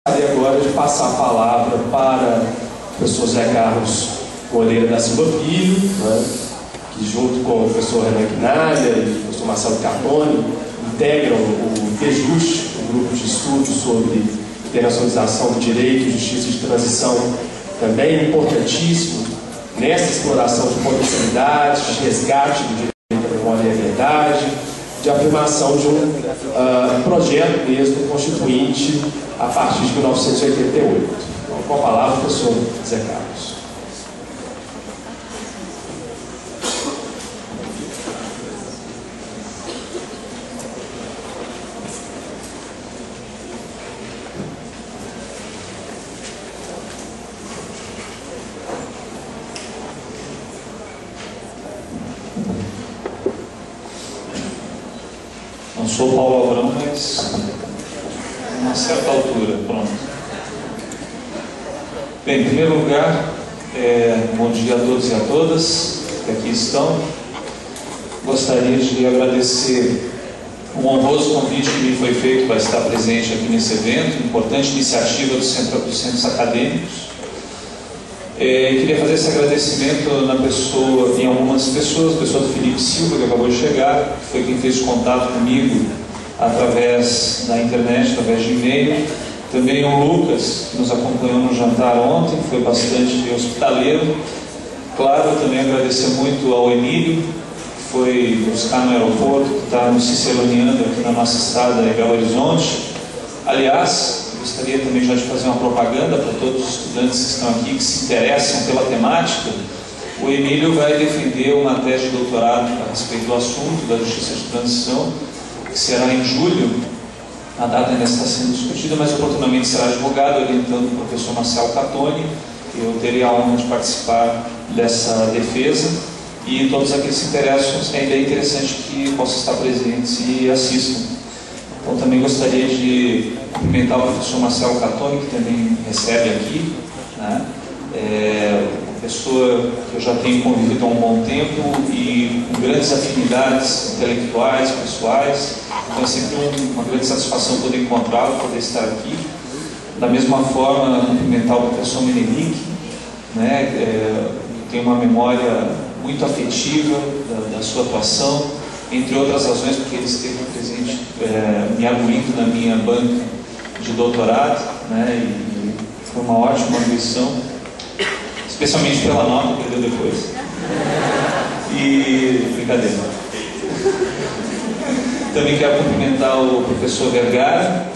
Gostaria agora de passar a palavra para o professor Zé Carlos Moreira da Silva Filho, né, que junto com o professor Renan Quinalha e o professor Marcelo Cartoni integram o TEJUST, um grupo de estudos sobre internacionalização do direito, justiça de transição, também importantíssimo nessa exploração de potencialidades, de resgate do direito à memória e à verdade, de afirmação de um projeto mesmo constituinte a partir de 1988. Então, com a palavra, o professor Zé Carlos. Não sou Paulo Abrão, mas a uma certa altura, pronto. Bem, em primeiro lugar, bom dia a todos e a todas que aqui estão. Gostaria de agradecer um honroso convite que me foi feito para estar presente aqui nesse evento, importante iniciativa dos centros acadêmicos. Queria fazer esse agradecimento em algumas pessoas, a pessoa do Felipe Silva, que acabou de chegar, que foi quem fez o contato comigo através da internet, através de e-mail. Também o Lucas, que nos acompanhou no jantar ontem, foi bastante hospitaleiro. Claro, também agradecer muito ao Emílio, que foi buscar no aeroporto, que está nos ciceroneando aqui na nossa estrada em Belo Horizonte. Aliás, gostaria também já de fazer uma propaganda para todos os estudantes que estão aqui, que se interessam pela temática. O Emílio vai defender uma tese de doutorado a respeito do assunto da justiça de transição, que será em julho. A data ainda está sendo discutida, mas oportunamente será divulgado, orientando o professor Marcelo Cartoni. Eu terei a honra de participar dessa defesa, e todos aqueles que se interessam, ainda é interessante que possam estar presentes e assistam. Então, também gostaria de cumprimentar o professor Marcelo Cartoni, que também recebe aqui, né? Uma pessoa que eu já tenho convivido há um bom tempo e com grandes afinidades intelectuais, pessoais. Então é sempre uma grande satisfação poder encontrá-lo, poder estar aqui. Da mesma forma, cumprimentar o professor Menelik, né? Tenho uma memória muito afetiva da sua atuação, entre outras razões, porque ele esteve presente me arguindo na minha banca de doutorado, né? E foi uma ótima lição, especialmente pela nota que ele deu depois. E brincadeira. Também quero cumprimentar o professor Vergara,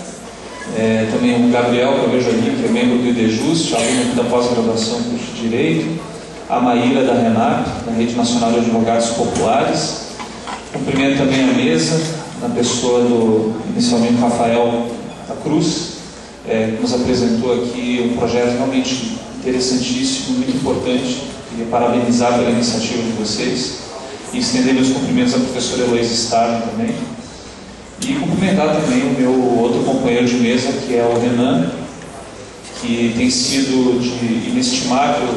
também o Gabriel, que eu vejo ali, que é membro do IDJUST, aluno da pós-graduação curso de Direito, a Maíra da Renato, da Rede Nacional de Advogados Populares. Cumprimento também a mesa, na pessoa do, inicialmente, Rafael da Cruz, que nos apresentou aqui um projeto realmente interessantíssimo, muito importante. Queria parabenizar pela iniciativa de vocês e estender meus cumprimentos à professora Heloísa Starling também. E cumprimentar também o meu outro companheiro de mesa, que é o Renan, que tem sido de inestimável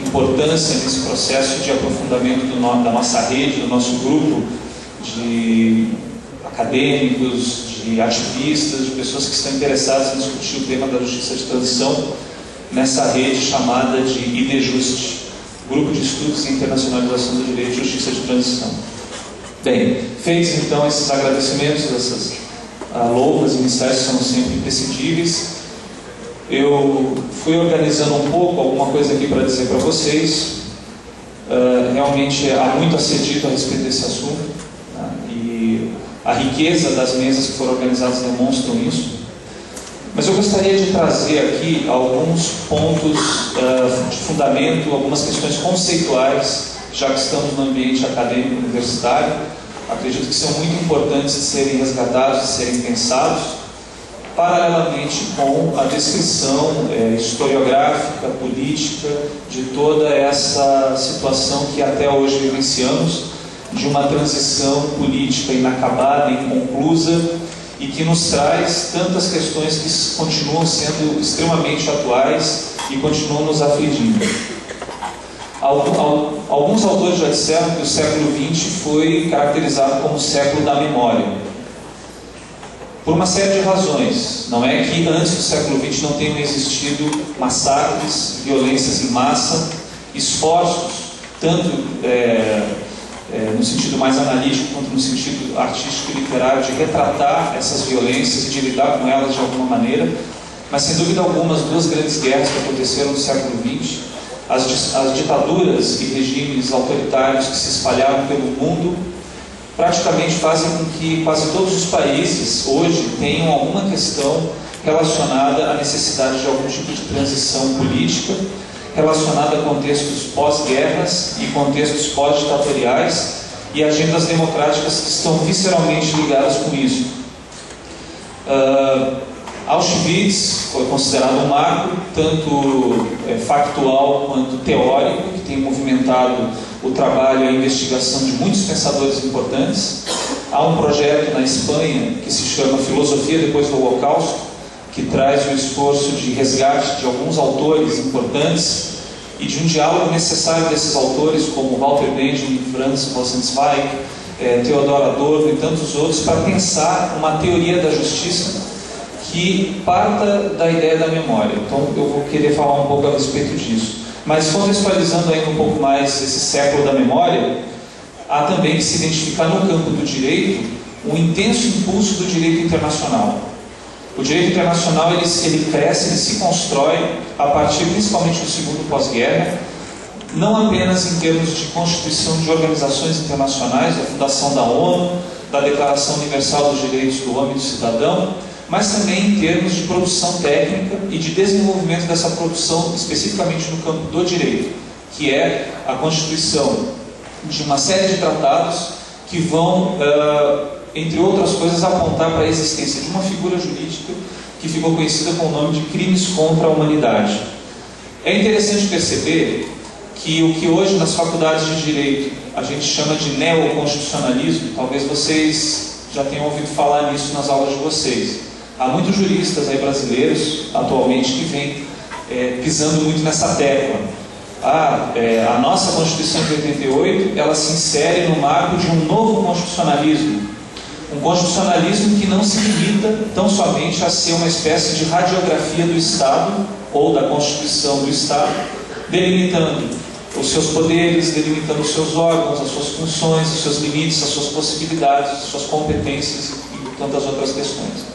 importância nesse processo de aprofundamento da nossa rede, do nosso grupo de acadêmicos, de ativistas, de pessoas que estão interessadas em discutir o tema da justiça de transição nessa rede chamada de IDJUST, Grupo de Estudos em Internacionalização do Direito e Justiça de Transição. Bem, feitos então esses agradecimentos, essas louvas iniciais que são sempre imprescindíveis, eu fui organizando um pouco alguma coisa aqui para dizer para vocês. Realmente há muito a ser dito a respeito desse assunto, né? E a riqueza das mesas que foram organizadas demonstram isso. Mas eu gostaria de trazer aqui alguns pontos de fundamento, algumas questões conceituais, já que estamos no ambiente acadêmico universitário. Acredito que são muito importantes de serem resgatados, de serem pensados, paralelamente com a descrição historiográfica, política, de toda essa situação que até hoje vivenciamos, de uma transição política inacabada, inconclusa, e que nos traz tantas questões que continuam sendo extremamente atuais e continuam nos afligindo. Alguns autores já disseram que o século XX foi caracterizado como o século da memória. por uma série de razões. Não é que antes do século XX não tenham existido massacres, violências em massa, esforços, tanto no sentido mais analítico quanto no sentido artístico e literário, de retratar essas violências e de lidar com elas de alguma maneira, mas sem dúvida alguma as duas grandes guerras que aconteceram no século XX, as ditaduras e regimes autoritários que se espalharam pelo mundo, praticamente fazem com que quase todos os países hoje tenham alguma questão relacionada à necessidade de algum tipo de transição política, relacionada a contextos pós-guerras e contextos pós-ditatoriais e agendas democráticas que estão visceralmente ligadas com isso. Auschwitz foi considerado um marco, tanto factual quanto teórico, que tem movimentado o trabalho e a investigação de muitos pensadores importantes. Há um projeto na Espanha que se chama Filosofia depois do Holocausto, que traz o esforço de resgate de alguns autores importantes e de um diálogo necessário desses autores, como Walter Benjamin, Franz Rosenzweig, Theodor Adorno e tantos outros, para pensar uma teoria da justiça que parta da ideia da memória. Então eu vou querer falar um pouco a respeito disso. Mas contextualizando ainda um pouco mais esse século da memória, há também que se identificar no campo do direito um intenso impulso do direito internacional. O direito internacional ele cresce, ele se constrói a partir principalmente do segundo pós-guerra, não apenas em termos de constituição de organizações internacionais, da fundação da ONU, da Declaração Universal dos Direitos do Homem e do Cidadão, mas também em termos de produção técnica e de desenvolvimento dessa produção, especificamente no campo do direito, que é a constituição de uma série de tratados que vão, entre outras coisas, apontar para a existência de uma figura jurídica que ficou conhecida com o nome de crimes contra a humanidade. É interessante perceber que o que hoje nas faculdades de direito a gente chama de neoconstitucionalismo, talvez vocês já tenham ouvido falar nisso nas aulas de vocês. Há muitos juristas aí brasileiros atualmente que vêm pisando muito nessa tecla. A nossa Constituição de 88 ela se insere no marco de um novo constitucionalismo. Um constitucionalismo que não se limita tão somente a ser uma espécie de radiografia do Estado ou da Constituição do Estado, delimitando os seus poderes, delimitando os seus órgãos, as suas funções, os seus limites, as suas possibilidades, as suas competências e tantas outras questões.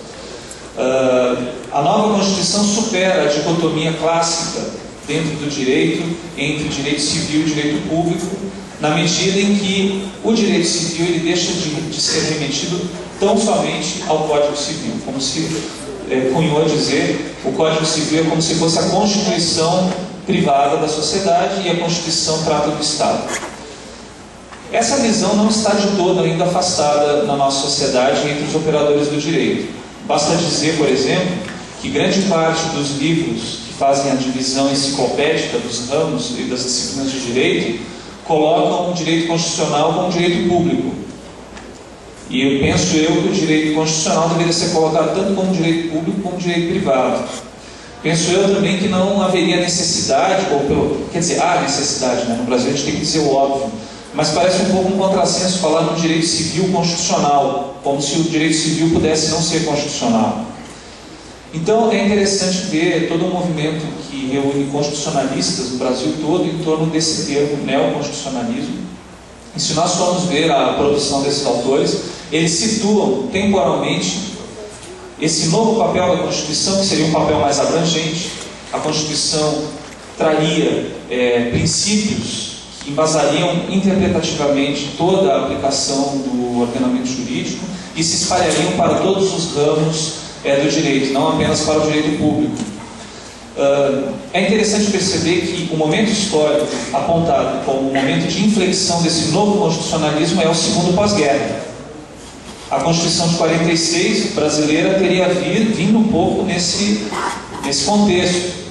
A nova Constituição supera a dicotomia clássica dentro do direito entre direito civil e direito público, na medida em que o direito civil ele deixa de ser remetido tão somente ao Código Civil, como se cunhou a dizer, o Código Civil é como se fosse a Constituição privada da sociedade e a Constituição trata do Estado. Essa visão não está de todo ainda afastada na nossa sociedade entre os operadores do direito. Basta dizer, por exemplo, que grande parte dos livros que fazem a divisão enciclopédica dos ramos e das disciplinas de direito colocam o direito constitucional como direito público. E eu penso que o direito constitucional deveria ser colocado tanto como direito público como direito privado. Penso eu também que não haveria necessidade, há necessidade, né? No Brasil a gente tem que dizer o óbvio, mas parece um pouco um contrassenso falar no direito civil constitucional, como se o direito civil pudesse não ser constitucional. Então é interessante ver todo um movimento que reúne constitucionalistas no Brasil todo em torno desse termo neoconstitucionalismo. E se nós formos ver a produção desses autores, eles situam temporalmente esse novo papel da Constituição, que seria um papel mais abrangente. A Constituição traria princípios que embasariam interpretativamente toda a aplicação do ordenamento jurídico e se espalhariam para todos os ramos do direito, não apenas para o direito público. É interessante perceber que o momento histórico apontado como o momento de inflexão desse novo constitucionalismo é o segundo pós-guerra. A Constituição de 46 brasileira teria vindo um pouco nesse contexto.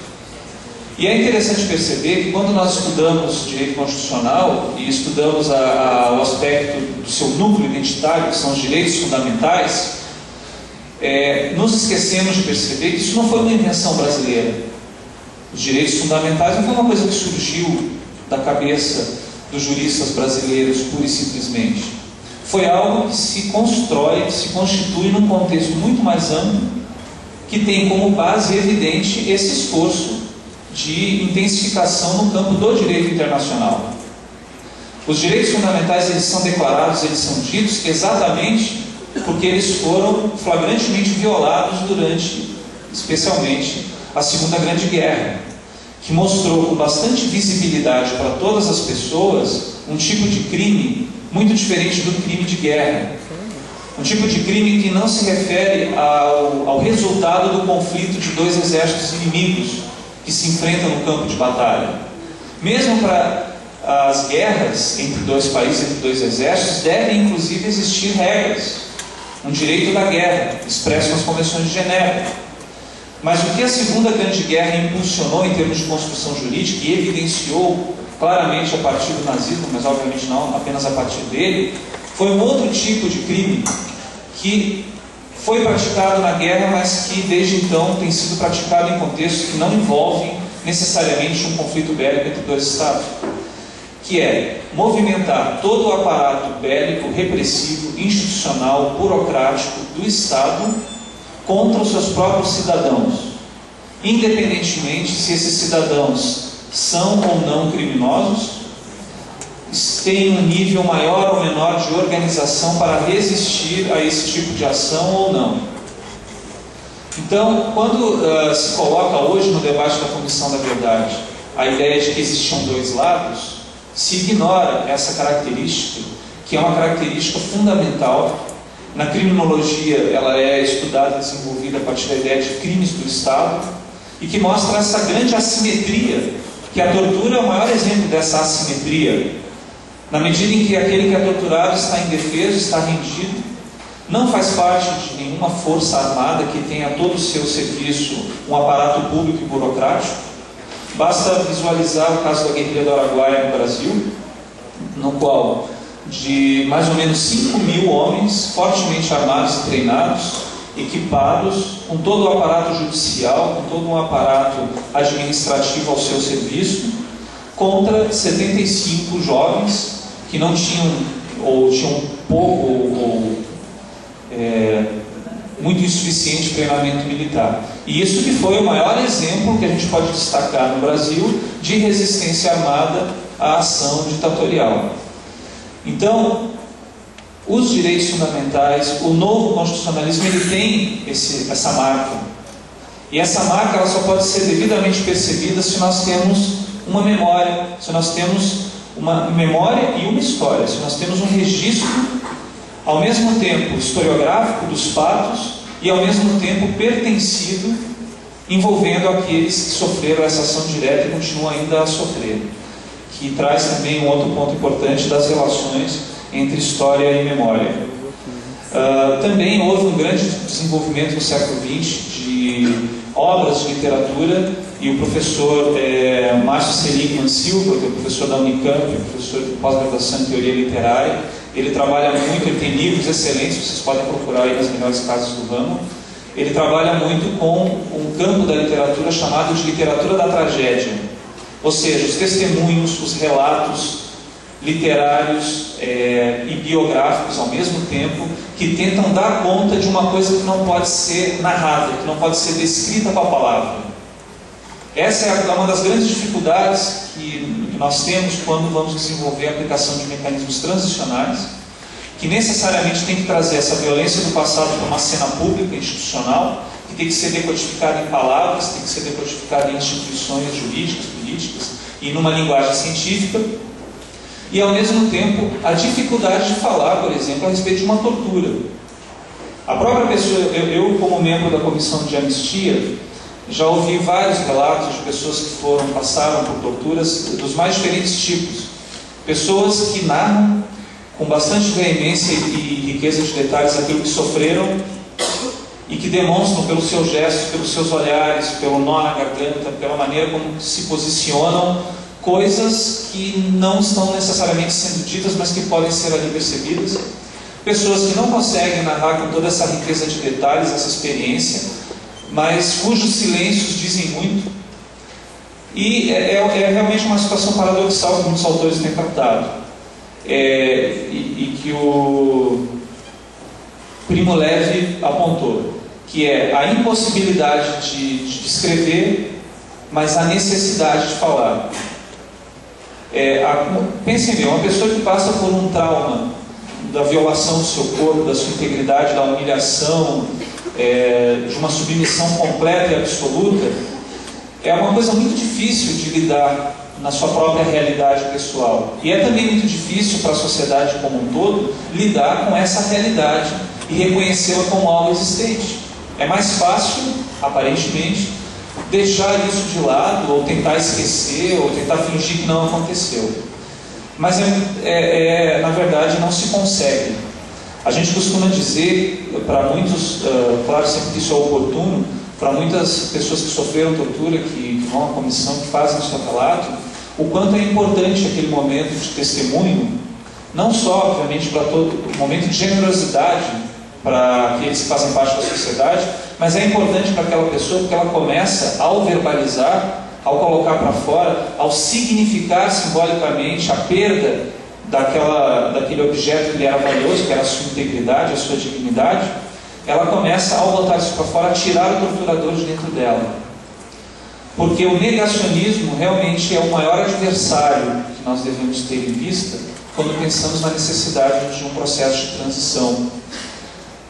E é interessante perceber que quando nós estudamos direito constitucional e estudamos o aspecto do seu núcleo identitário, que são os direitos fundamentais, nos esquecemos de perceber que isso não foi uma invenção brasileira. Os direitos fundamentais não foi uma coisa que surgiu da cabeça dos juristas brasileiros, pura e simplesmente. foi algo que se constrói, que se constitui num contexto muito mais amplo, que tem como base evidente esse esforço de intensificação no campo do direito internacional. Os direitos fundamentais, eles são declarados, eles são ditos exatamente porque eles foram flagrantemente violados durante, especialmente, a Segunda Grande Guerra, que mostrou com bastante visibilidade para todas as pessoas um tipo de crime muito diferente do crime de guerra. Um tipo de crime que não se refere ao resultado do conflito de dois exércitos inimigos que se enfrentam no campo de batalha. Mesmo para as guerras entre dois países, entre dois exércitos, devem inclusive existir regras, um direito da guerra, expresso nas convenções de Genebra. Mas o que a Segunda Grande Guerra impulsionou em termos de construção jurídica e evidenciou claramente a partir do nazismo, mas obviamente não apenas a partir dele, foi um outro tipo de crime que foi praticado na guerra, mas que desde então tem sido praticado em contextos que não envolvem necessariamente um conflito bélico entre dois estados, que é movimentar todo o aparato bélico, repressivo, institucional, burocrático do Estado contra os seus próprios cidadãos, independentemente se esses cidadãos são ou não criminosos, têm um nível maior ou menor de organização para resistir a esse tipo de ação ou não. Então, quando se coloca hoje no debate da Comissão da Verdade a ideia de que existiam dois lados, se ignora essa característica, que é uma característica fundamental. Na criminologia, ela é estudada e desenvolvida a partir da ideia de crimes do Estado, e que mostra essa grande assimetria, que a tortura é o maior exemplo dessa assimetria, na medida em que aquele que é torturado está indefeso, está rendido, não faz parte de nenhuma força armada que tenha a todo o seu serviço um aparato público e burocrático. Basta visualizar o caso da guerrilha do Araguaia no Brasil, no qual de mais ou menos 5.000 homens fortemente armados e treinados, equipados, com todo o aparato judicial, com todo um aparato administrativo ao seu serviço, contra 75 jovens que não tinham, ou tinham pouco, ou muito insuficiente treinamento militar. E isso que foi o maior exemplo que a gente pode destacar no Brasil de resistência armada à ação ditatorial. Então, os direitos fundamentais, o novo constitucionalismo, ele tem essa marca. E essa marca ela só pode ser devidamente percebida se nós temos uma memória, se nós temos uma memória e uma história, se nós temos um registro, ao mesmo tempo historiográfico dos fatos e ao mesmo tempo pertencido, envolvendo aqueles que sofreram essa ação direta e continuam ainda a sofrer, que traz também um outro ponto importante das relações entre história e memória. Também houve um grande desenvolvimento no século XX de obras de literatura, e o professor Márcio Seligman Silva, que é professor da Unicamp, professor de pós-graduação em teoria literária, ele trabalha muito, ele tem livros excelentes, vocês podem procurar aí nas melhores casas do ramo. Ele trabalha muito com um campo da literatura chamado de literatura da tragédia, ou seja, os testemunhos, os relatos literários e biográficos ao mesmo tempo, que tentam dar conta de uma coisa que não pode ser narrada, que não pode ser descrita com a palavra. Essa é uma das grandes dificuldades que nós temos quando vamos desenvolver a aplicação de mecanismos transicionais, que necessariamente tem que trazer essa violência do passado para uma cena pública, institucional, que tem que ser decodificada em palavras, tem que ser decodificada em instituições jurídicas, políticas e numa linguagem científica, e ao mesmo tempo a dificuldade de falar, por exemplo, a respeito de uma tortura. A própria pessoa, eu como membro da comissão de anistia, já ouvi vários relatos de pessoas que passaram por torturas dos mais diferentes tipos. Pessoas que narram com bastante veemência e riqueza de detalhes aquilo que sofreram e que demonstram pelos seus gestos, pelos seus olhares, pelo nó na garganta, pela maneira como se posicionam, coisas que não estão necessariamente sendo ditas, mas que podem ser ali percebidas. Pessoas que não conseguem narrar com toda essa riqueza de detalhes, essa experiência, mas cujos silêncios dizem muito. E é realmente uma situação paradoxal que muitos autores têm tratado. e que o Primo Levi apontou, que é a impossibilidade de escrever, mas a necessidade de falar. Pensem bem, uma pessoa que passa por um trauma da violação do seu corpo, da sua integridade, da humilhação, de uma submissão completa e absoluta, é uma coisa muito difícil de lidar na sua própria realidade pessoal. E é também muito difícil para a sociedade como um todo lidar com essa realidade e reconhecê-la como algo existente. É mais fácil, aparentemente, deixar isso de lado, ou tentar esquecer, ou tentar fingir que não aconteceu. Mas, na verdade, não se consegue. A gente costuma dizer, para muitos, claro, sempre que isso é oportuno, para muitas pessoas que sofreram tortura, que vão à comissão, que fazem o seu relato, o quanto é importante aquele momento de testemunho, não só, obviamente, para todo momento de generosidade para aqueles que fazem parte da sociedade, mas é importante para aquela pessoa porque ela começa, ao verbalizar, ao colocar para fora, ao significar simbolicamente a perda daquele objeto que lhe era valioso, que era a sua integridade, a sua dignidade, ela começa, ao botar isso para fora, a tirar o torturador de dentro dela. Porque o negacionismo realmente é o maior adversário que nós devemos ter em vista quando pensamos na necessidade de um processo de transição.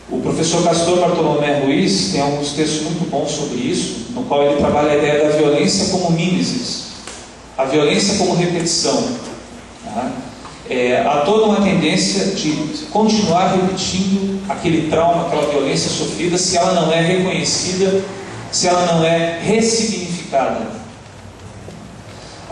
O professor Castor Bartolomé Ruiz tem alguns textos muito bons sobre isso, no qual ele trabalha a ideia da violência como mimesis, a violência como repetição. Tá? Há toda uma tendência de continuar repetindo aquele trauma, aquela violência sofrida, se ela não é reconhecida, se ela não é ressignificada.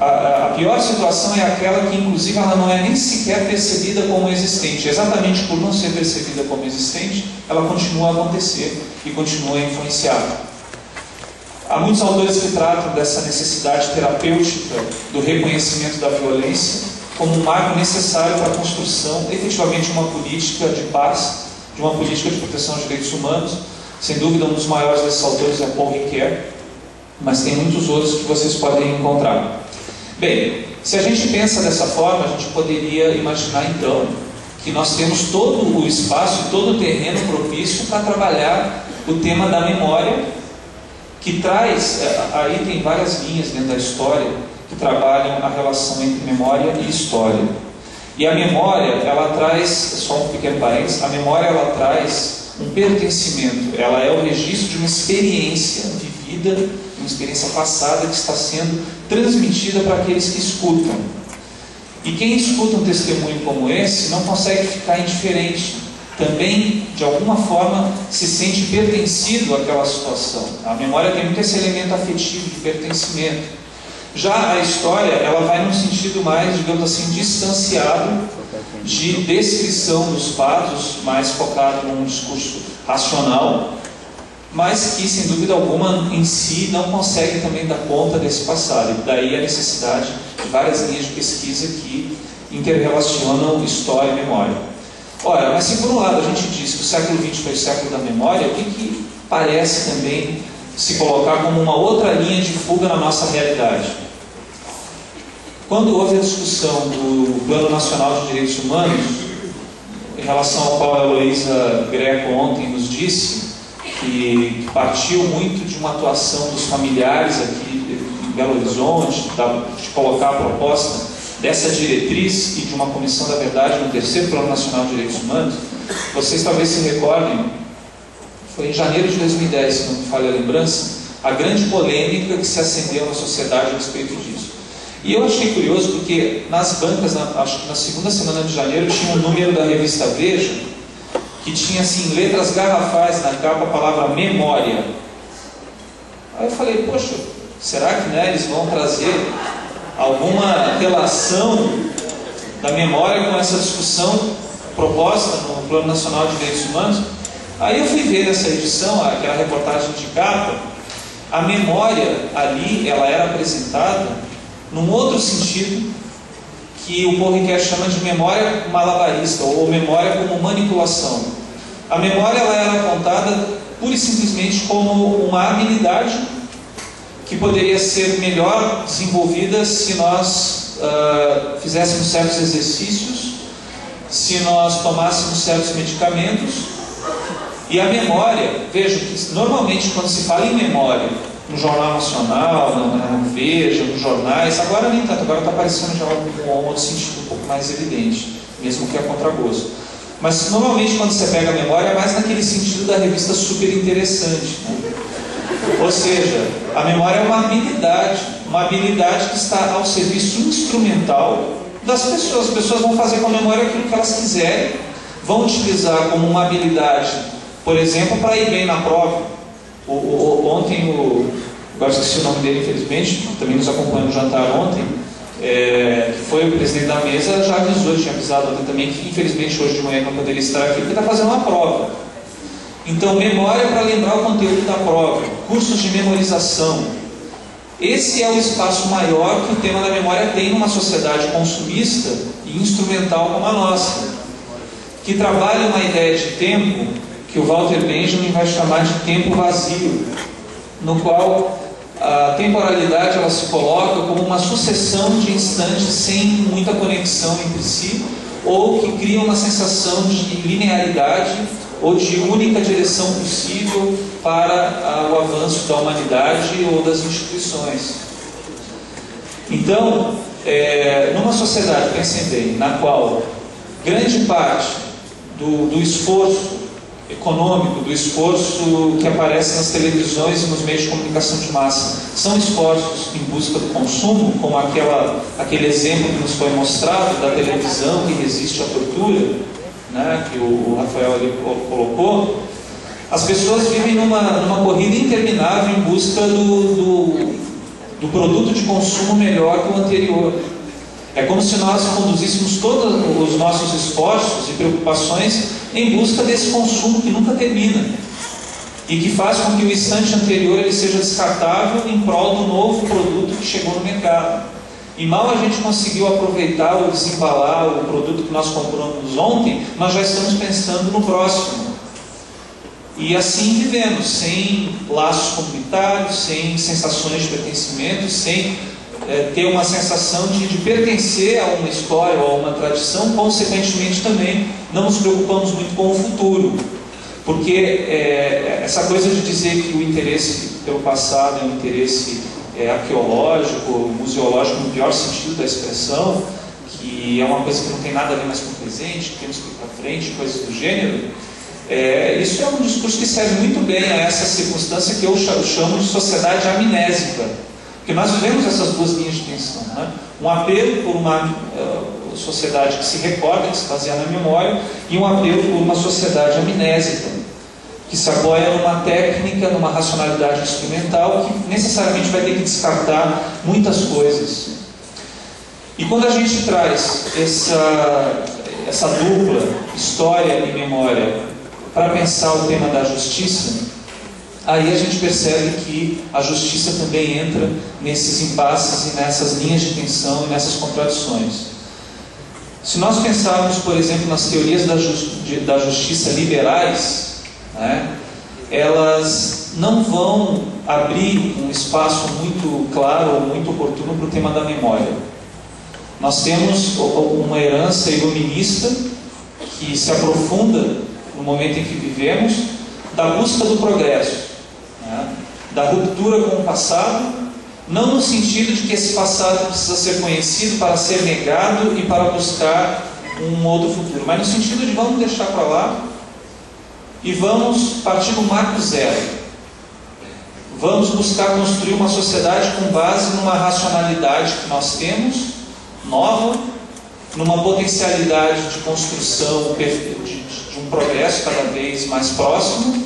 A pior situação é aquela que, inclusive, ela não é nem sequer percebida como existente. Exatamente por não ser percebida como existente, ela continua a acontecer e continua a influenciar. Há muitos autores que tratam dessa necessidade terapêutica do reconhecimento da violência como um marco necessário para a construção, efetivamente, de uma política de paz, de uma política de proteção dos direitos humanos. Sem dúvida, um dos maiores desses autores é Paul Ricoeur, mas tem muitos outros que vocês podem encontrar. Bem, se a gente pensa dessa forma, a gente poderia imaginar então que nós temos todo o espaço, todo o terreno propício para trabalhar o tema da memória, que traz, aí tem várias linhas dentro da história que trabalham a relação entre memória e história. E a memória, ela traz, só um pequeno parênteses, a memória ela traz um pertencimento, ela é o registro de uma experiência vivida, uma experiência passada que está sendo transmitida para aqueles que escutam. E quem escuta um testemunho como esse não consegue ficar indiferente. Também, de alguma forma, se sente pertencido àquela situação. A memória tem muito esse elemento afetivo de pertencimento. Já a história, ela vai num sentido mais, digamos assim, distanciado de descrição dos fatos, mais focado num discurso racional, mas que, sem dúvida alguma, em si não consegue também dar conta desse passado. E daí a necessidade de várias linhas de pesquisa que interrelacionam história e memória. Ora, mas se por um lado a gente diz que o século XX foi o século da memória, o que parece também se colocar como uma outra linha de fuga na nossa realidade? Quando houve a discussão do Plano Nacional de Direitos Humanos, em relação ao qual a Heloísa Greco ontem nos disse, que partiu muito de uma atuação dos familiares aqui em Belo Horizonte, de colocar a proposta dessa diretriz e de uma comissão da verdade no terceiro Plano Nacional de Direitos Humanos, vocês talvez se recordem, foi em janeiro de 2010, se não me falha a lembrança, a grande polêmica que se acendeu na sociedade a respeito disso. E eu achei curioso porque nas bancas, acho que na segunda semana de janeiro, tinha um número da revista Veja, que tinha assim, letras garrafais na capa, a palavra memória. Aí eu falei, poxa, será que eles vão trazer alguma relação da memória com essa discussão proposta no Plano Nacional de Direitos Humanos? Aí eu fui ver nessa edição, aquela reportagem de capa, a memória ali, ela era apresentada num outro sentido, que o Paul Ricoeur chama de memória malabarista, ou memória como manipulação. A memória ela era apontada pura e simplesmente como uma habilidade que poderia ser melhor desenvolvida se nós fizéssemos certos exercícios se nós tomássemos certos medicamentos. E a memória, veja que normalmente quando se fala em memória, no Jornal Nacional, na Veja, nos jornais, agora nem tanto, agora está aparecendo já um outro sentido um pouco mais evidente, mesmo que a contragosto. Mas normalmente quando você pega a memória é mais naquele sentido da revista super interessante, né? Ou seja, a memória é uma habilidade que está ao serviço instrumental das pessoas. As pessoas vão fazer com a memória aquilo que elas quiserem, vão utilizar como uma habilidade, por exemplo, para ir bem na prova. Ontem, agora esqueci o nome dele, infelizmente, também nos acompanhou no jantar ontem, que foi o presidente da mesa, já avisou, tinha avisado ontem também, que infelizmente hoje de manhã não poderia estar aqui, porque está fazendo uma prova. Então, memória para lembrar o conteúdo da prova, cursos de memorização. Esse é o espaço maior que o tema da memória tem numa sociedade consumista e instrumental como a nossa, que trabalha uma ideia de tempo que o Walter Benjamin vai chamar de tempo vazio, no qual a temporalidade ela se coloca como uma sucessão de instantes sem muita conexão entre si, ou que cria uma sensação de linearidade ou de única direção possível para o avanço da humanidade ou das instituições. Então, numa sociedade, pensem bem, na qual grande parte do esforço econômico, do esforço que aparece nas televisões e nos meios de comunicação de massa, são esforços em busca do consumo, como aquele exemplo que nos foi mostrado da televisão que resiste à tortura, né, que o Rafael ali colocou. As pessoas vivem numa corrida interminável em busca do produto de consumo melhor que o anterior. É como se nós conduzíssemos todos os nossos esforços e preocupações em busca desse consumo que nunca termina e que faz com que o instante anterior ele seja descartável em prol do novo produto que chegou no mercado. E mal a gente conseguiu aproveitar ou desembalar o produto que nós compramos ontem, nós já estamos pensando no próximo. E assim vivemos, sem laços comunitários, sem sensações de pertencimento, sem ter uma sensação de pertencer a uma história ou a uma tradição. Consequentemente também não nos preocupamos muito com o futuro, porque essa coisa de dizer que o interesse pelo passado é um interesse arqueológico, museológico no pior sentido da expressão, que é uma coisa que não tem nada a ver mais com o presente, que temos que ir para frente, coisas do gênero, isso é um discurso que serve muito bem a essa circunstância que eu chamo de sociedade amnésica. Porque nós vivemos essas duas linhas de tensão, né? Um apelo por uma sociedade que se recorda, que se baseia na memória, e um apelo por uma sociedade amnésica, que se apoia numa técnica, numa racionalidade instrumental, que necessariamente vai ter que descartar muitas coisas. E quando a gente traz essa dupla, história e memória, para pensar o tema da justiça, aí a gente percebe que a justiça também entra nesses impasses e nessas linhas de tensão e nessas contradições. Se nós pensarmos, por exemplo, nas teorias da justiça liberais, né, elas não vão abrir um espaço muito claro ou muito oportuno para o tema da memória. Nós temos uma herança iluminista que se aprofunda no momento em que vivemos, da busca do progresso, da ruptura com o passado, não no sentido de que esse passado precisa ser conhecido para ser negado e para buscar um outro futuro, mas no sentido de vamos deixar para lá e vamos partir do marco zero. Vamos buscar construir uma sociedade com base numa racionalidade que nós temos, nova, numa potencialidade de construção de um progresso cada vez mais próximo.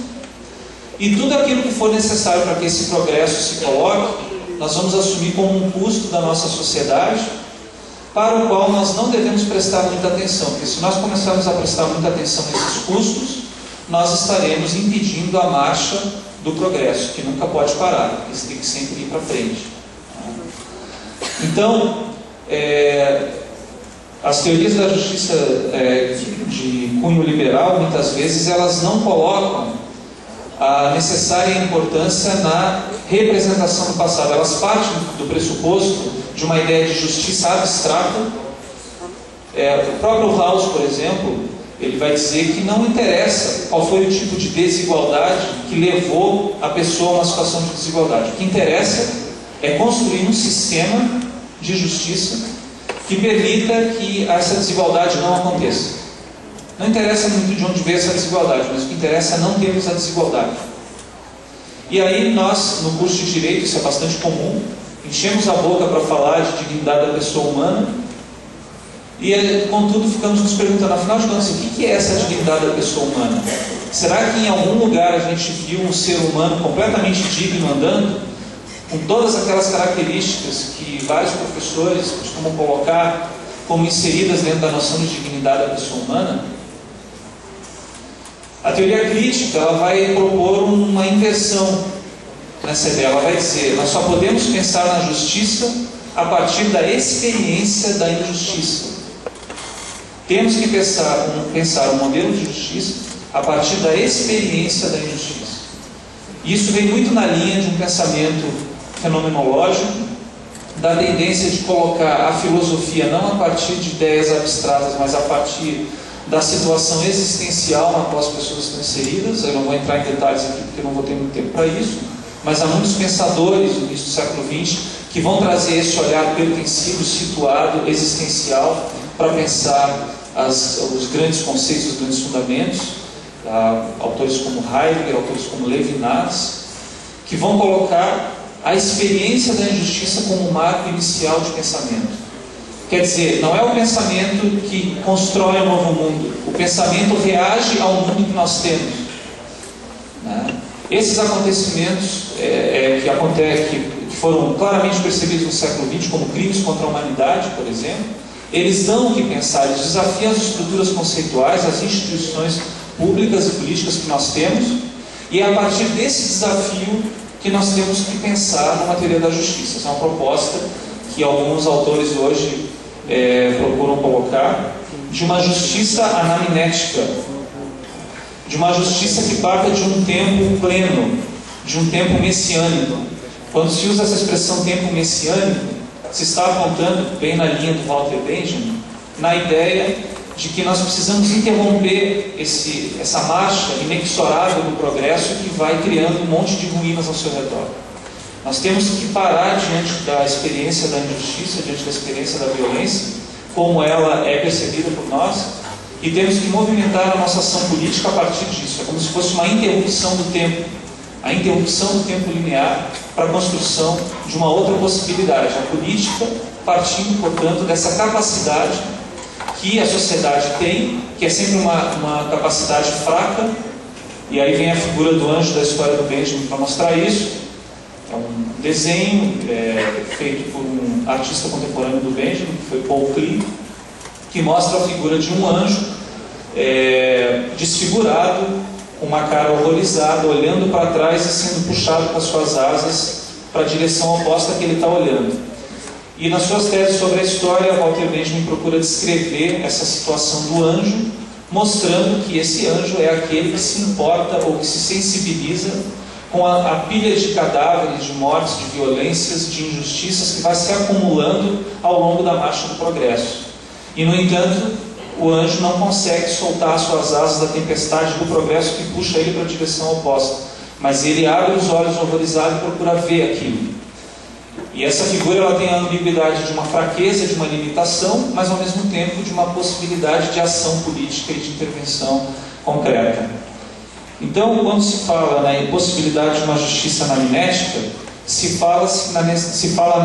E tudo aquilo que for necessário para que esse progresso se coloque, nós vamos assumir como um custo da nossa sociedade, para o qual nós não devemos prestar muita atenção, porque se nós começarmos a prestar muita atenção nesses custos, nós estaremos impedindo a marcha do progresso, que nunca pode parar, ele tem que sempre ir para frente. Então, as teorias da justiça de cunho liberal, muitas vezes, elas não colocam a necessária importância na representação do passado. Elas partem do pressuposto de uma ideia de justiça abstrata, O próprio Rawls, por exemplo, ele vai dizer que não interessa qual foi o tipo de desigualdade que levou a pessoa a uma situação de desigualdade. O que interessa é construir um sistema de justiça que permita que essa desigualdade não aconteça. Não interessa muito de onde veio essa desigualdade, mas o que interessa é não termos a desigualdade. E aí nós, no curso de Direito, isso é bastante comum, enchemos a boca para falar de dignidade da pessoa humana, e contudo ficamos nos perguntando, afinal de contas, o que é essa dignidade da pessoa humana? Será que em algum lugar a gente viu um ser humano completamente digno andando, com todas aquelas características que vários professores costumam colocar como inseridas dentro da noção de dignidade da pessoa humana? A teoria crítica ela vai propor uma inversão nessa ideia. Ela vai dizer, nós só podemos pensar na justiça a partir da experiência da injustiça. Temos que pensar um modelo de justiça a partir da experiência da injustiça. Isso vem muito na linha de um pensamento fenomenológico, da tendência de colocar a filosofia não a partir de ideias abstratas, mas a partir da situação existencial na qual as pessoas estão inseridas. Eu não vou entrar em detalhes aqui porque não vou ter muito tempo para isso, mas há muitos pensadores no início do século XX que vão trazer esse olhar pertencido, situado, existencial, para pensar os grandes conceitos, os grandes fundamentos, autores como Heidegger, autores como Levinas, que vão colocar a experiência da injustiça como um marco inicial de pensamento. Quer dizer, não é o pensamento que constrói um novo mundo, o pensamento reage ao mundo que nós temos, né? Esses acontecimentos que foram claramente percebidos no século XX como crimes contra a humanidade, por exemplo, eles dão o que pensar, eles desafiam as estruturas conceituais, as instituições públicas e políticas que nós temos, e é a partir desse desafio que nós temos que pensar numa teoria da justiça. Essa é uma proposta que alguns autores hoje procuram colocar, de uma justiça anamnética, de uma justiça que parta de um tempo pleno, de um tempo messiânico. Quando se usa essa expressão tempo messiânico, se está apontando, bem na linha do Walter Benjamin, na ideia de que nós precisamos interromper essa marcha inexorável do progresso que vai criando um monte de ruínas ao seu redor. Nós temos que parar diante da experiência da injustiça, diante da experiência da violência, como ela é percebida por nós, e temos que movimentar a nossa ação política a partir disso. É como se fosse uma interrupção do tempo, a interrupção do tempo linear para a construção de uma outra possibilidade, a política partindo, portanto, dessa capacidade que a sociedade tem, que é sempre uma capacidade fraca, e aí vem a figura do anjo da história do Benjamin para mostrar isso. É um desenho feito por um artista contemporâneo do Benjamin, que foi Paul Klee, que mostra a figura de um anjo desfigurado, com uma cara horrorizada, olhando para trás e sendo puxado com as suas asas para a direção oposta que ele está olhando. E nas suas teses sobre a história, Walter Benjamin procura descrever essa situação do anjo, mostrando que esse anjo é aquele que se importa ou que se sensibiliza com a pilha de cadáveres, de mortes, de violências, de injustiças que vai se acumulando ao longo da marcha do progresso. E, no entanto, o anjo não consegue soltar as suas asas da tempestade do progresso que puxa ele para a direção oposta, mas ele abre os olhos horrorizado e procura ver aquilo. E essa figura ela tem a ambiguidade de uma fraqueza, de uma limitação, mas ao mesmo tempo de uma possibilidade de ação política e de intervenção concreta. Então, quando se fala na possibilidade de uma justiça anamnética, se fala na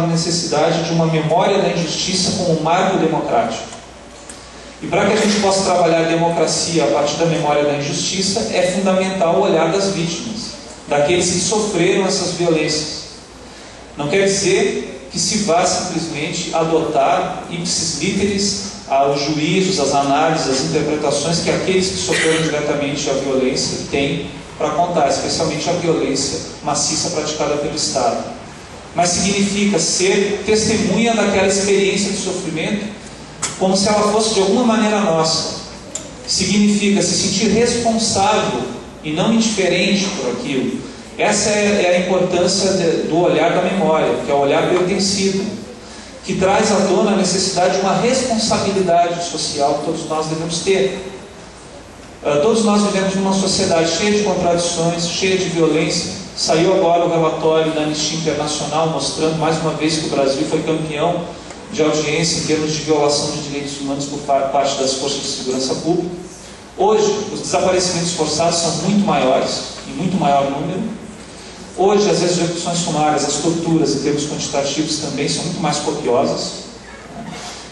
necessidade de uma memória da injustiça como um marco democrático. E para que a gente possa trabalhar a democracia a partir da memória da injustiça, é fundamental o olhar das vítimas, daqueles que sofreram essas violências. Não quer dizer que se vá simplesmente adotar ipsis literis os juízos, as análises, as interpretações que aqueles que sofreram diretamente a violência têm para contar, especialmente a violência maciça praticada pelo Estado. Mas significa ser testemunha daquela experiência de sofrimento como se ela fosse de alguma maneira nossa. Significa se sentir responsável e não indiferente por aquilo. Essa é a importância do olhar da memória, que é o olhar pertencido, que traz à tona a necessidade de uma responsabilidade social que todos nós devemos ter. Todos nós vivemos numa sociedade cheia de contradições, cheia de violência. Saiu agora o relatório da Anistia Internacional mostrando mais uma vez que o Brasil foi campeão de audiência em termos de violação de direitos humanos por parte das forças de segurança pública. Hoje, os desaparecimentos forçados são muito maiores, em muito maior número. Hoje, as execuções sumárias, as torturas em termos quantitativos também são muito mais copiosas.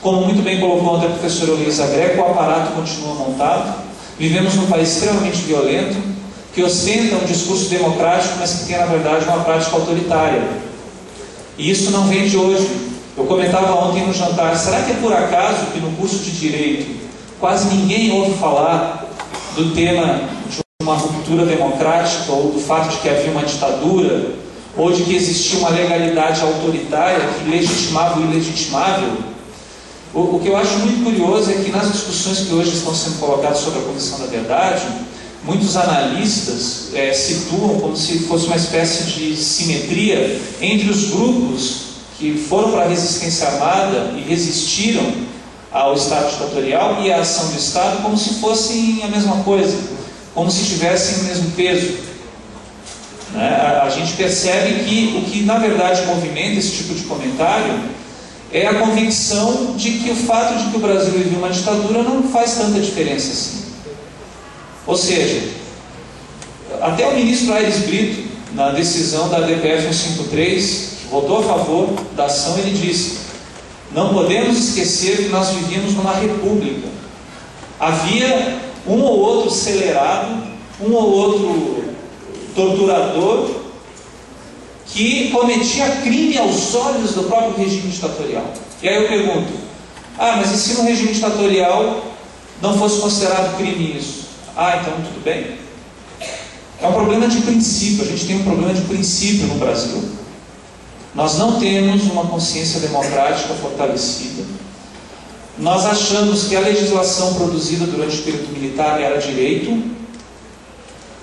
Como muito bem colocou ontem a professora Luísa Greco, o aparato continua montado. Vivemos num país extremamente violento, que ostenta um discurso democrático, mas que tem, na verdade, uma prática autoritária. E isso não vem de hoje. Eu comentava ontem no jantar, será que é por acaso que no curso de Direito quase ninguém ouve falar do tema de uma ruptura democrática, ou do fato de que havia uma ditadura, ou de que existia uma legalidade autoritária que legitimava o ilegitimável? O que eu acho muito curioso é que nas discussões que hoje estão sendo colocadas sobre a Comissão da Verdade, muitos analistas situam como se fosse uma espécie de simetria entre os grupos que foram para a resistência armada e resistiram ao Estado ditatorial e à ação do Estado, como se fossem a mesma coisa, como se tivessem o mesmo peso. A gente percebe que o que na verdade movimenta esse tipo de comentário é a convicção de que o fato de que o Brasil vive uma ditadura não faz tanta diferença assim. Ou seja, até o ministro Aires Brito, na decisão da DPF 153, que votou a favor da ação, ele disse: não podemos esquecer que nós vivíamos numa república. Havia um ou outro acelerado, um ou outro torturador que cometia crime aos olhos do próprio regime ditatorial. E aí eu pergunto, mas e se no regime ditatorial não fosse considerado crime isso? Então tudo bem. É um problema de princípio, a gente tem um problema de princípio no Brasil. Nós não temos uma consciência democrática fortalecida. Nós achamos que a legislação produzida durante o período militar era direito.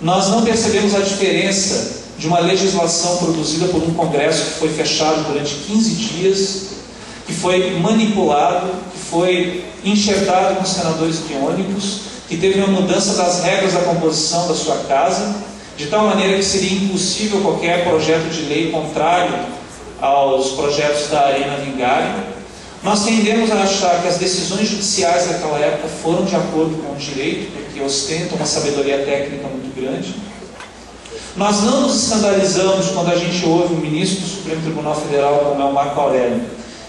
Nós não percebemos a diferença de uma legislação produzida por um Congresso que foi fechado durante 15 dias, que foi manipulado, que foi enxertado com senadores biônicos, que teve uma mudança das regras da composição da sua casa, de tal maneira que seria impossível qualquer projeto de lei contrário aos projetos da Arena Vingário. Nós tendemos a achar que as decisões judiciais daquela época foram de acordo com o direito, porque ostentam uma sabedoria técnica muito grande. Nós não nos escandalizamos quando a gente ouve o ministro do Supremo Tribunal Federal, como é o Marco Aurélio,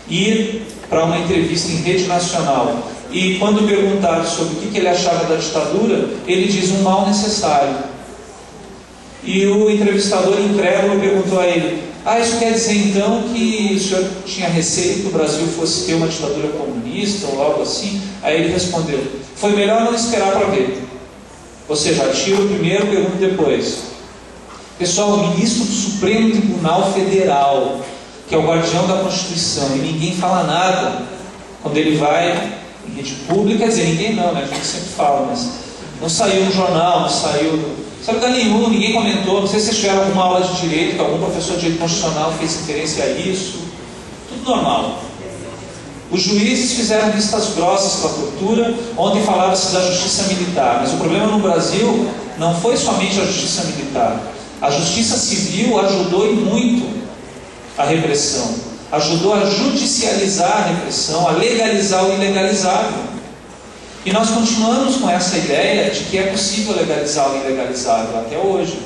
ir para uma entrevista em rede nacional e, quando perguntado sobre o que ele achava da ditadura, ele diz um mal necessário. E o entrevistador incrédulo perguntou a ele: isso quer dizer então que o senhor tinha receio que o Brasil fosse ter uma ditadura comunista ou algo assim? Aí ele respondeu: foi melhor não esperar para ver. Ou seja, atiro primeiro, pergunto depois. Pessoal, o ministro do Supremo Tribunal Federal, que é o guardião da Constituição, e ninguém fala nada quando ele vai em rede pública, quer dizer, ninguém não, né? A gente sempre fala, mas não saiu no jornal, não saiu lugar nenhum, ninguém comentou. Não sei se vocês tiveram alguma aula de direito, que algum professor de direito constitucional fez referência a isso. Tudo normal. Os juízes fizeram vistas grossas para a tortura. Ontem falava-se da justiça militar, mas o problema no Brasil não foi somente a justiça militar. A justiça civil ajudou e muito a repressão, ajudou a judicializar a repressão, a legalizar o ilegalizável. E nós continuamos com essa ideia de que é possível legalizar o ilegalizável até hoje.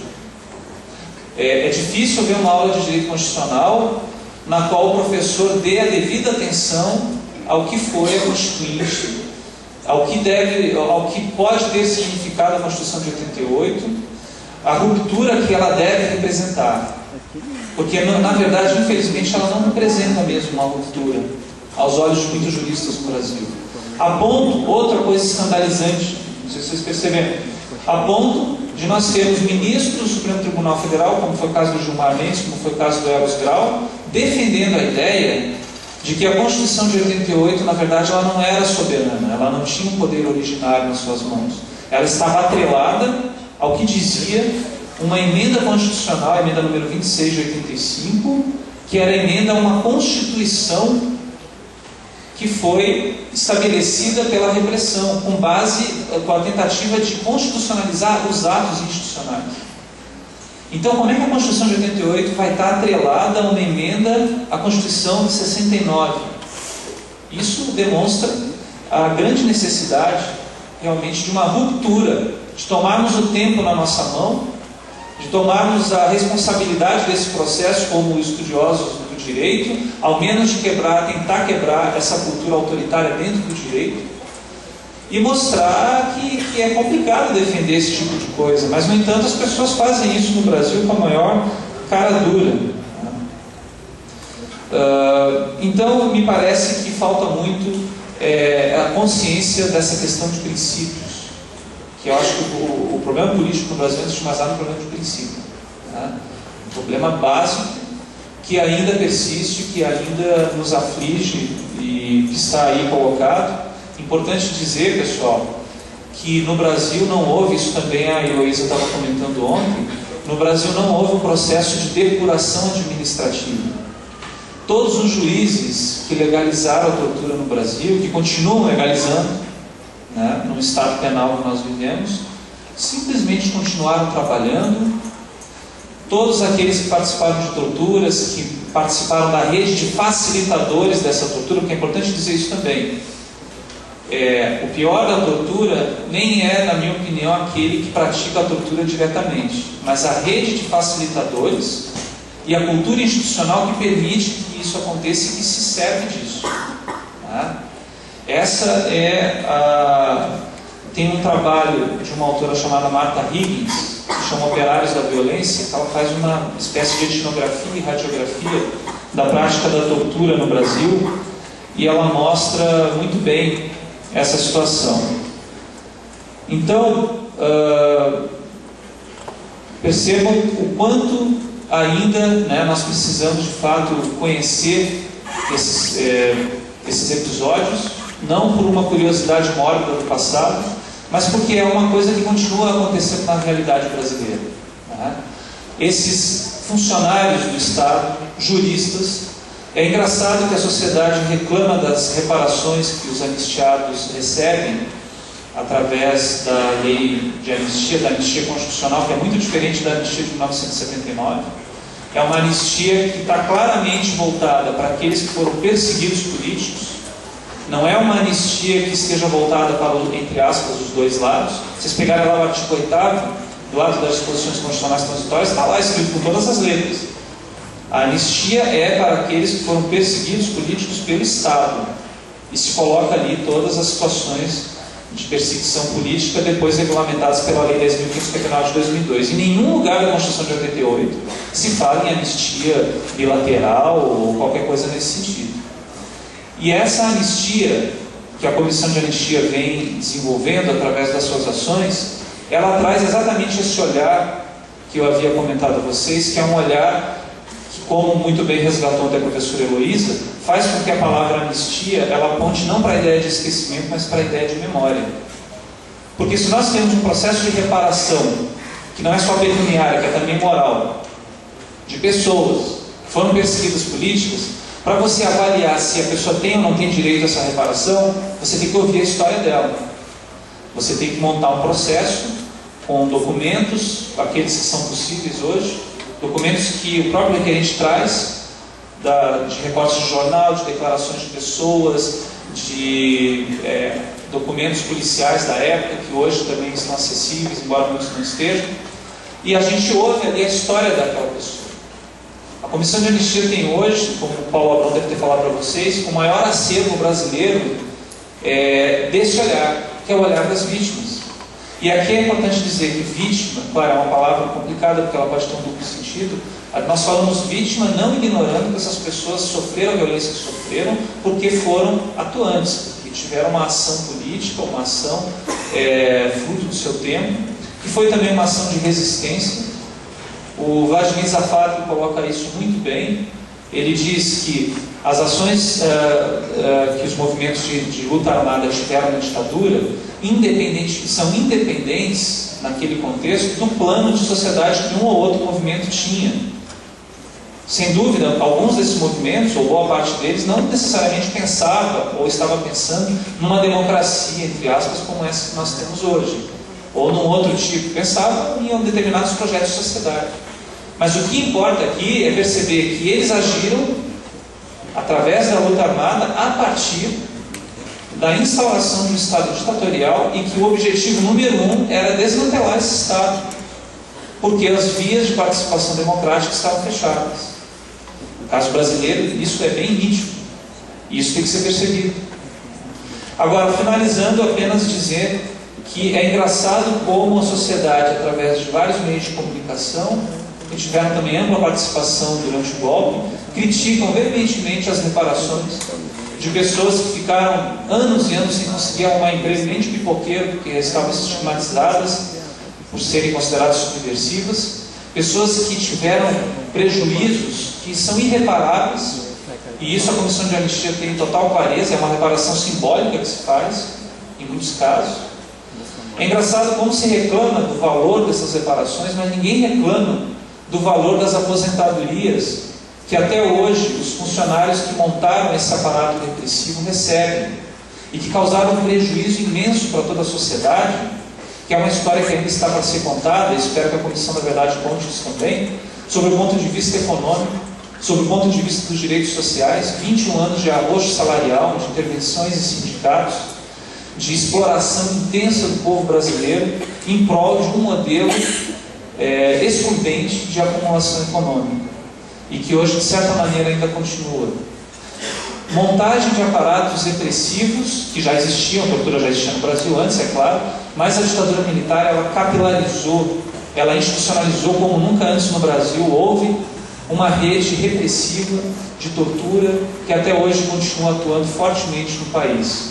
É difícil ver uma aula de direito constitucional na qual o professor dê a devida atenção ao que foi a Constituinte, ao que pode ter significado a Constituição de 88, a ruptura que ela deve representar. Porque, na verdade, infelizmente, ela não representa mesmo uma ruptura aos olhos de muitos juristas no Brasil. A ponto, outra coisa escandalizante, não sei se vocês perceberam, a ponto de nós termos ministros do Supremo Tribunal Federal, como foi o caso do Gilmar Mendes, como foi o caso do Eros Grau, defendendo a ideia de que a Constituição de 88, na verdade, ela não era soberana, ela não tinha um poder originário nas suas mãos. Ela estava atrelada ao que dizia uma emenda constitucional, a emenda número 26 de 85, que era a emenda a uma Constituição que foi estabelecida pela repressão, com a tentativa de constitucionalizar os atos institucionais. Então, como é que a Constituição de 88 vai estar atrelada a uma emenda à Constituição de 69? Isso demonstra a grande necessidade, realmente, de uma ruptura, de tomarmos o tempo na nossa mão, de tomarmos a responsabilidade desse processo como estudiosos do direito, ao menos de tentar quebrar essa cultura autoritária dentro do direito, e mostrar que é complicado defender esse tipo de coisa, mas, no entanto, as pessoas fazem isso no Brasil com a maior cara dura. Então, me parece que falta muito a consciência dessa questão de princípios, que eu acho que o problema político no Brasil, antes de mais nada, é um problema de princípio. Um problema básico que ainda persiste, que ainda nos aflige e que está aí colocado. Importante dizer, pessoal, que no Brasil não houve, isso também a Heloísa estava comentando ontem, no Brasil não houve um processo de depuração administrativa. Todos os juízes que legalizaram a tortura no Brasil, que continuam legalizando, no estado penal que nós vivemos, simplesmente continuaram trabalhando. Todos aqueles que participaram de torturas, que participaram da rede de facilitadores dessa tortura, porque é importante dizer isso também. O pior da tortura nem é, na minha opinião, aquele que pratica a tortura diretamente, mas a rede de facilitadores e a cultura institucional que permite que isso aconteça e que se serve disso. Essa tem um trabalho de uma autora chamada Martha Higgins, que chama Operários da Violência, que ela faz uma espécie de etnografia e radiografia da prática da tortura no Brasil, e ela mostra muito bem essa situação. Então, percebam o quanto ainda nós precisamos de fato conhecer esses episódios, não por uma curiosidade mórbida do passado, mas porque é uma coisa que continua acontecendo na realidade brasileira. Esses funcionários do Estado, juristas, é engraçado que a sociedade reclama das reparações que os anistiados recebem através da lei de anistia, da anistia constitucional, que é muito diferente da anistia de 1979. É uma anistia que está claramente voltada para aqueles que foram perseguidos políticos. Não é uma anistia que esteja voltada para, entre aspas, os dois lados. Vocês pegarem lá o artigo 8º, do lado das disposições constitucionais transitórias, está lá escrito com todas as letras. A anistia é para aqueles que foram perseguidos políticos pelo Estado. E se coloca ali todas as situações de perseguição política depois regulamentadas pela Lei 10.559 de 2002. Em nenhum lugar da Constituição de 88 se fala em anistia bilateral ou qualquer coisa nesse sentido. E essa anistia, que a Comissão de Anistia vem desenvolvendo através das suas ações, ela traz exatamente esse olhar que eu havia comentado a vocês, que é um olhar que, como muito bem resgatou até a professora Heloísa, faz com que a palavra anistia, ela aponte não para a ideia de esquecimento, mas para a ideia de memória. Porque se nós temos um processo de reparação, que não é só pecuniária, que é também moral, de pessoas que foram perseguidas políticas, para você avaliar se a pessoa tem ou não tem direito a essa reparação, você tem que ouvir a história dela. Você tem que montar um processo com documentos, aqueles que são possíveis hoje, documentos que o próprio requerente traz, de recortes de jornal, de declarações de pessoas, de documentos policiais da época, que hoje também estão acessíveis, embora muitos não estejam, e a gente ouve ali a história daquela pessoa. A Comissão de Anistia tem hoje, como o Paulo Abrão deve ter falado para vocês, o maior acervo brasileiro desse olhar, que é o olhar das vítimas. E aqui é importante dizer que vítima, claro, é uma palavra complicada porque ela pode ter um duplo sentido. Nós falamos vítima não ignorando que essas pessoas sofreram a violência que sofreram porque foram atuantes, porque tiveram uma ação política, uma ação fruto do seu tempo, que foi também uma ação de resistência. O Vladimir Zafar coloca isso muito bem. Ele diz que as ações que os movimentos de luta armada tiveram na ditadura são independentes, naquele contexto, do plano de sociedade que um ou outro movimento tinha. Sem dúvida, alguns desses movimentos, ou boa parte deles, não necessariamente pensava ou estava pensando numa democracia, entre aspas, como essa que nós temos hoje, ou num outro tipo. Pensava em determinados projetos de sociedade. Mas o que importa aqui é perceber que eles agiram através da luta armada a partir da instauração de um Estado ditatorial e que o objetivo número 1 era desmantelar esse Estado, porque as vias de participação democrática estavam fechadas. No caso brasileiro, isso é bem nítido, e isso tem que ser percebido. Agora, finalizando, apenas dizer que é engraçado como a sociedade, através de vários meios de comunicação, que tiveram também ampla participação durante o golpe, criticam veementemente as reparações de pessoas que ficaram anos e anos sem conseguir arrumar emprego nem de pipoqueiro, porque estavam estigmatizadas por serem consideradas subversivas, pessoas que tiveram prejuízos que são irreparáveis, e isso a Comissão de Anistia tem total clareza, é uma reparação simbólica que se faz, em muitos casos. É engraçado como se reclama do valor dessas reparações, mas ninguém reclama do valor das aposentadorias, que até hoje os funcionários que montaram esse aparato repressivo recebem, e que causaram um prejuízo imenso para toda a sociedade, que é uma história que ainda está para ser contada, e espero que a Comissão da Verdade conte isso também, sobre o ponto de vista econômico, sobre o ponto de vista dos direitos sociais, 21 anos de arrojo salarial, de intervenções em sindicatos, de exploração intensa do povo brasileiro, em prol de um modelo excludente de acumulação econômica, e que hoje, de certa maneira, ainda continua. Montagem de aparatos repressivos, que já existiam, a tortura já existia no Brasil antes, é claro, mas a ditadura militar, ela capilarizou, ela institucionalizou como nunca antes no Brasil houve uma rede repressiva de tortura que até hoje continua atuando fortemente no país.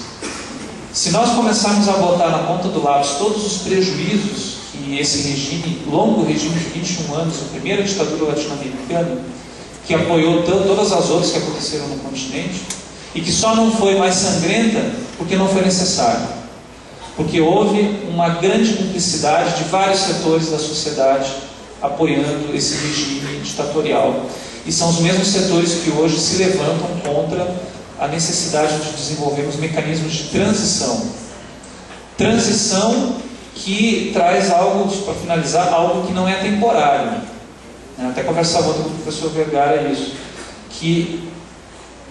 Se nós começarmos a botar na ponta do lápis todos os prejuízos que esse regime, longo regime de 21 anos, a primeira ditadura latino-americana, que apoiou todas as outras que aconteceram no continente, e que só não foi mais sangrenta porque não foi necessário. Porque houve uma grande cumplicidade de vários setores da sociedade apoiando esse regime ditatorial. E são os mesmos setores que hoje se levantam contra a necessidade de desenvolvermos mecanismos de transição. Transição que traz algo, para finalizar, algo que não é temporário. Até conversava ontem com o professor Vergara isso, que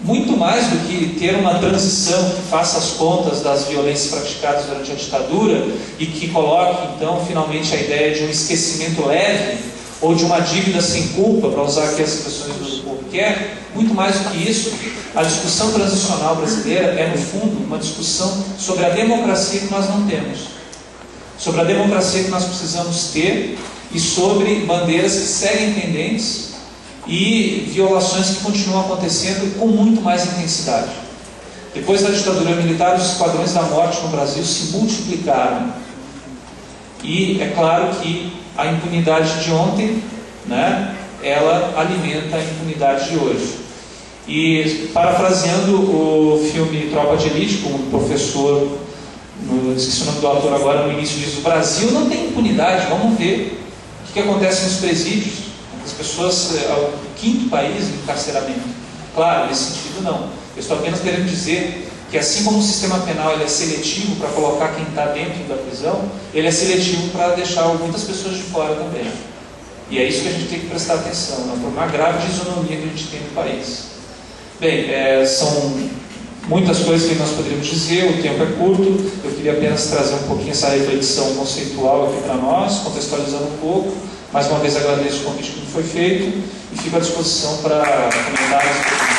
muito mais do que ter uma transição que faça as contas das violências praticadas durante a ditadura e que coloque, então, finalmente a ideia de um esquecimento leve ou de uma dívida sem culpa, para usar aqui as expressões do povo quer, muito mais do que isso, a discussão transicional brasileira é, no fundo, uma discussão sobre a democracia que nós não temos, sobre a democracia que nós precisamos ter e sobre bandeiras que seguem pendentes e violações que continuam acontecendo com muito mais intensidade. Depois da ditadura militar, os esquadrões da morte no Brasil se multiplicaram. E é claro que a impunidade de ontem, ela alimenta a impunidade de hoje. E, parafraseando o filme Tropa de Elite, como o professor, esqueci o nome do autor agora, no início diz: o Brasil não tem impunidade, vamos ver o que acontece nos presídios. As pessoas, é o 5º país em encarceramento. Claro, nesse sentido não. Eu estou apenas querendo dizer que, assim como o sistema penal ele é seletivo para colocar quem está dentro da prisão, ele é seletivo para deixar muitas pessoas de fora também. E é isso que a gente tem que prestar atenção, por uma grave desonomia que a gente tem no país. Bem, são muitas coisas que nós poderíamos dizer, o tempo é curto, eu queria apenas trazer um pouquinho essa reflexão conceitual aqui para nós, contextualizando um pouco. Mais uma vez agradeço o convite que me foi feito e fico à disposição para comentários.